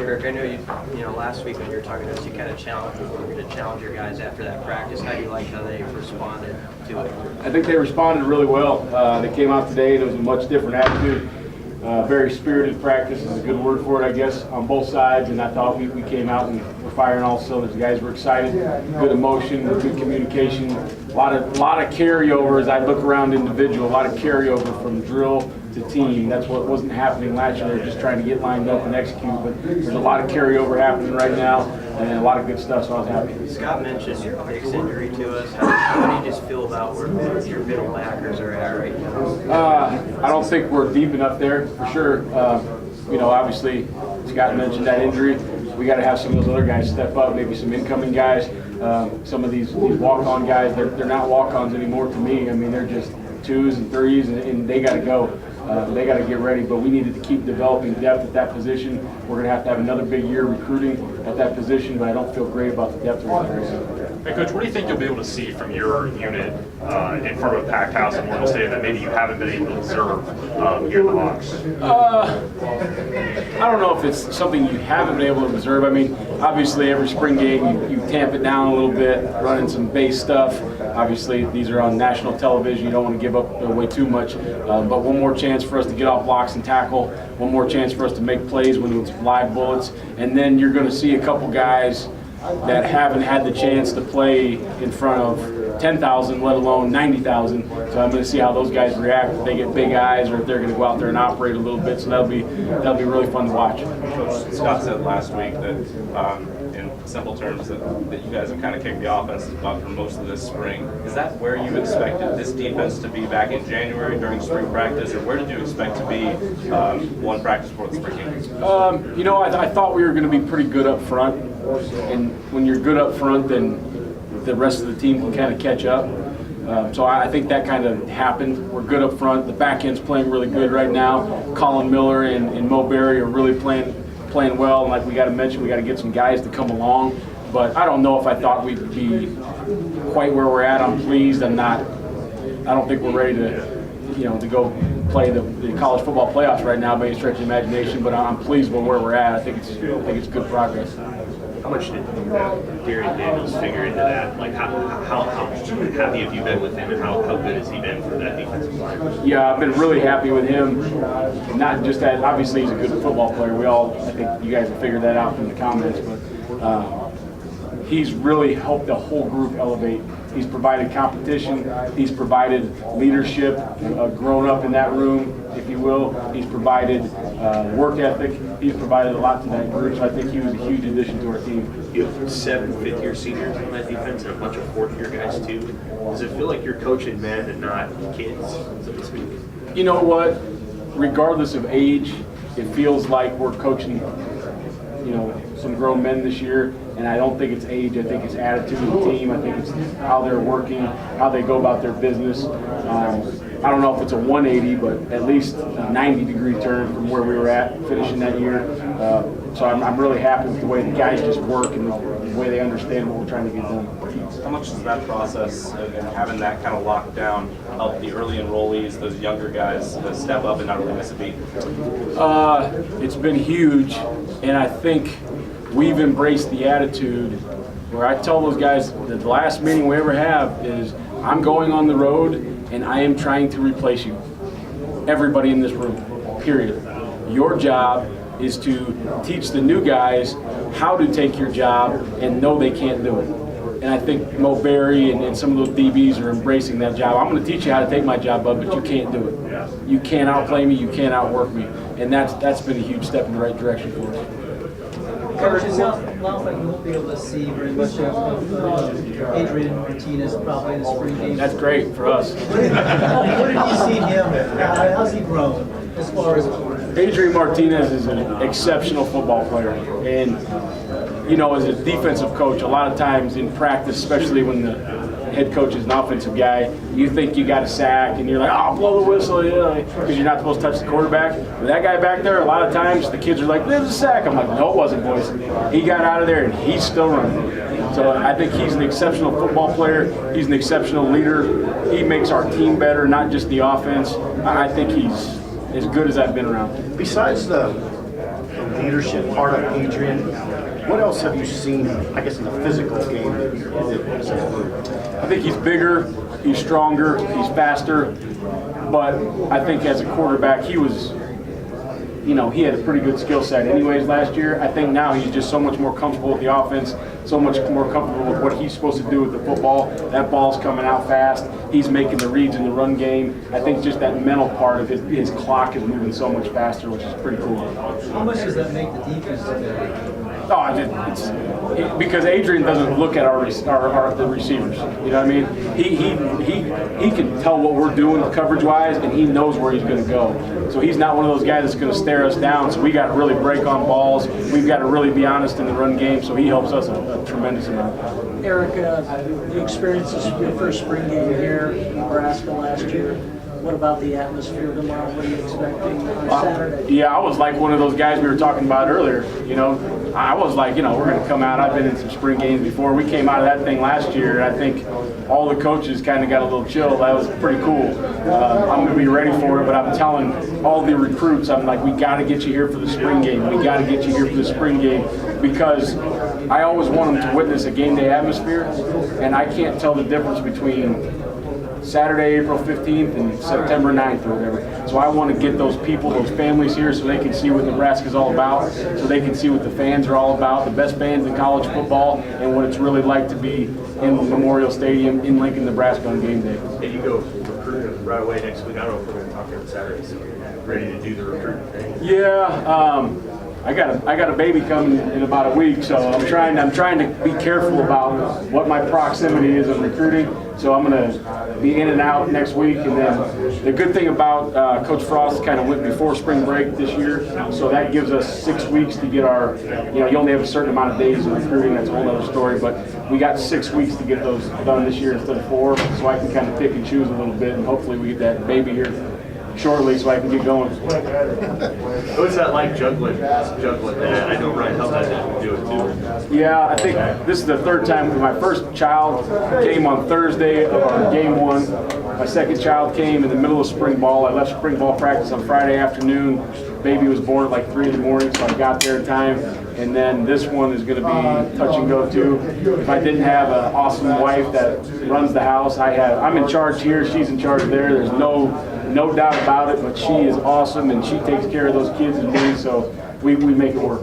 Erik, I know last week when you were talking to us, you kind of were going to challenge your guys after that practice. How do you like how they responded to it? I think they responded really well. They came out today and it was a much different attitude. Very spirited practice is a good word for it, I guess, on both sides. And I thought we came out and were firing all cylinders. The guys were excited, good emotion, good communication. A lot of carryover as I look around individual. A lot of carryover from drill to team. That's what wasn't happening last year. They were just trying to get lined up and execute. But there's a lot of carryover happening right now, and a lot of good stuff. So I was happy. Scott mentioned your Hicks injury to us. How do you just feel about where your middle backers are at right now? I don't think we're deep enough there for sure. Obviously, Scott mentioned that injury. We got to have some of those other guys step up. Maybe some incoming guys. Some of these walk-on guys. They're not walk-ons anymore to me. I mean, they're just 2s and 3s, and they got to go. They got to get ready, but we needed to keep developing depth at that position. We're going to have another big year recruiting at that position, but I don't feel great about the depth right now. Hey, Coach, what do you think you'll be able to see from your unit in front of a packed house in Morgan State that maybe you haven't been able to observe here in the Hawks? I don't know if it's something you haven't been able to observe. I mean, obviously every spring game you tamp it down a little bit, running some base stuff. Obviously these are on national television. You don't want to give up away too much. But one more chance for us to get off blocks and tackle. One more chance for us to make plays when it's live bullets. And then you're going to see a couple guys that haven't had the chance to play in front of 10,000, let alone 90,000. So I'm going to see how those guys react, if they get big eyes or if they're going to go out there and operate a little bit. So that'll be really fun to watch. Coach Scott said last week that, in simple terms, that you guys have kind of kicked the offense about for most of this spring. Is that where you expected this defense to be back in January during spring practice, or where did you expect to be one practice before the spring game? I thought we were going to be pretty good up front, and when you're good up front, then the rest of the team can kind of catch up. So I think that kind of happened. We're good up front. The back end's playing really good right now. Colin Miller and Mo Berry are really playing well. And like we got to mention, we got to get some guys to come along. But I don't know if I thought we'd be quite where we're at. I'm pleased. I don't think we're ready to go play the college football playoffs right now by any stretch of the imagination. But I'm pleased with where we're at. I think it's good progress. How much did Darren Daniels figure into that? Like, how happy have you been with him, and how good has he been for that defensive line? Yeah, I've been really happy with him. Not just that, obviously he's a good football player. I think you guys have figured that out from the comments, but he's really helped the whole group elevate. He's provided competition. He's provided leadership, grown up in that room, if you will. He's provided work ethic. He's provided a lot to that group, so I think he was a huge addition to our team. You have 7 fifth-year seniors on that defense and a bunch of fourth-year guys, too. Does it feel like you're coaching men and not kids, so to speak? You know what? Regardless of age, it feels like we're coaching, some grown men this year. And I don't think it's age. I think it's attitude of the team. I think it's how they're working, how they go about their business. I don't know if it's a 180, but at least a 90-degree turn from where we were at finishing that year. So I'm really happy with the way the guys just work and the way they understand what we're trying to get done. How much does that process and having that kind of locked down help the early enrollees, those younger guys, to step up and not really miss a beat? It's been huge, and I think we've embraced the attitude where I tell those guys that the last meeting we ever have is I'm going on the road and I am trying to replace you. Everybody in this room, period. Your job is to teach the new guys how to take your job and know they can't do it. And I think Mo Berry and some of those DBs are embracing that job. I'm going to teach you how to take my job, bud, but you can't do it. You can't outplay me, you can't outwork me. And that's been a huge step in the right direction for us. Coach, it sounds like you won't be able to see very much of Adrian Martinez probably in the spring game. That's great for us. What have you seen him? How's he grown as far as Adrian Martinez is an exceptional football player. And, as a defensive coach, a lot of times in practice, especially when the head coach is an offensive guy, you think you got a sack and you're like, oh, blow the whistle, because you're not supposed to touch the quarterback. But that guy back there, a lot of times the kids are like, there's a sack. I'm like, no, it wasn't, boys. He got out of there and he's still running. So I think he's an exceptional football player. He's an exceptional leader. He makes our team better, not just the offense. I think he's as good as I've been around. Besides the leadership part of Adrian. What else have you seen, I guess, in the physical game that I think he's bigger, he's stronger, he's faster, but I think as a quarterback, he was, he had a pretty good skill set anyways last year. I think now he's just so much more comfortable with the offense, so much more comfortable with what he's supposed to do with the football. That ball's coming out fast. He's making the reads in the run game. I think just that mental part of his clock is moving so much faster, which is pretty cool. How much does that make the defense today? Oh, because Adrian doesn't look at the receivers. You know what I mean? He can tell what we're doing coverage-wise, and he knows where he's going to go. So he's not one of those guys that's going to stare us down. So we got to really break on balls. We've got to really be honest in the run game. So he helps us a tremendous amount. Eric, the experience is your first spring game here in Nebraska last year. What about the atmosphere tomorrow? What are you expecting on Saturday? Yeah, I was like one of those guys we were talking about earlier. I was like, we're going to come out. I've been in some spring games before. We came out of that thing last year, and I think all the coaches kind of got a little chill. That was pretty cool. I'm going to be ready for it, but I'm telling all the recruits, I'm like, we got to get you here for the spring game. We got to get you here for the spring game, because I always want them to witness a game day atmosphere, and I can't tell the difference between Saturday, April 15th and September 9th or whatever. So I want to get those people, those families here, so they can see what Nebraska's all about, so they can see what the fans are all about, the best fans in college football, and what it's really like to be in Memorial Stadium in Lincoln, Nebraska on game day. And you go recruiting right away next week. I don't know if we're going to talk on Saturday, so you're ready to do the recruiting thing. Yeah, I got a baby coming in about a week, so I'm trying to be careful about what my proximity is in recruiting. So I'm going to be in and out next week, and then the good thing about Coach Frost kind of went before spring break this year, so that gives us 6 weeks to get our, you only have a certain amount of days of recruiting. That's a whole other story, but we got 6 weeks to get those done this year instead of 4, so I can kind of pick and choose a little bit, and hopefully we get that baby here shortly so I can get going. What's that like juggling that? I know Ryan helped that do it too. Yeah, I think this is the third time. My first child came on Thursday of our game 1. My second child came in the middle of spring ball. I left spring ball practice on Friday afternoon. Baby was born at like 3 in the morning, so I got there in time. And then this one is going to be touch and go too. If I didn't have an awesome wife that runs the house, I'm in charge here, she's in charge there. There's no doubt about it, but she is awesome, and she takes care of those kids and me, so we make it work.